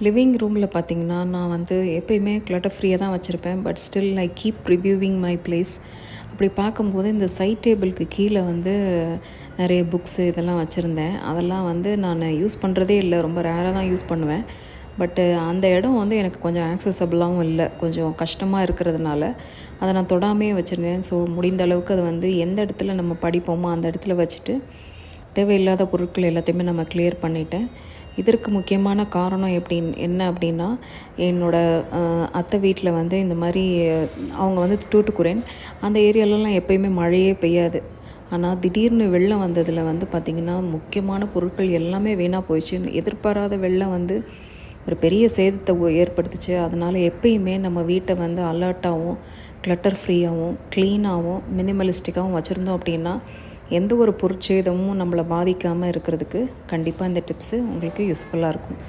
Living ரூமில் பார்த்தீங்கன்னா, நான் வந்து எப்பயுமே கிளட்டர் ஃப்ரீயாக தான் வச்சுருப்பேன். But still I keep reviewing my place. அப்படி பார்க்கும்போது இந்த சைட் டேபிளுக்கு கீழே வந்து நிறைய புக்ஸு இதெல்லாம் வச்சுருந்தேன். அதெல்லாம் வந்து நான் யூஸ் பண்ணுறதே இல்லை. ரொம்ப ரேராக தான் யூஸ் பண்ணுவேன். பட்டு அந்த இடம் வந்து எனக்கு கொஞ்சம் ஆக்சஸபிளாகவும் இல்லை. கொஞ்சம் கஷ்டமாக இருக்கிறதுனால அதை நான் தொடாமையே வச்சுருந்தேன். ஸோ முடிந்த அளவுக்கு அது வந்து எந்த இடத்துல நம்ம படிப்போமோ அந்த இடத்துல வச்சுட்டு தேவையில்லாத பொருட்கள் எல்லாத்தையுமே நம்ம கிளியர் பண்ணிட்டேன். இதற்கு முக்கியமான காரணம் என்ன அப்படின்னா, அத்தை வீட்டில் வந்து இந்த மாதிரி அவங்க வந்து டூட்டுக்குரேன். அந்த ஏரியாலலாம் எப்பயுமே மழையே பெய்யாது. ஆனால் திடீர்னு வெள்ளம் வந்ததில் வந்து பார்த்திங்கன்னா, முக்கியமான பொருட்கள் எல்லாமே வீணாக போயிடுச்சு. எதிர்பாராத வெள்ளம் வந்து ஒரு பெரிய சேதத்தை ஏற்படுத்துச்சு. அதனால் எப்பயுமே நம்ம வீட்டை வந்து அலர்ட்டாகவும் கிளட்டர் ஃப்ரீயாகவும் க்ளீனாகவும் மினிமலிஸ்டிக்காகவும் வச்சுருந்தோம் அப்படின்னா எந்த ஒரு பொருட்சேதமும் நம்மளை பாதிக்காமல் இருக்கிறதுக்கு கண்டிப்பாக இந்த டிப்ஸு உங்களுக்கு யூஸ்ஃபுல்லாக இருக்கும்.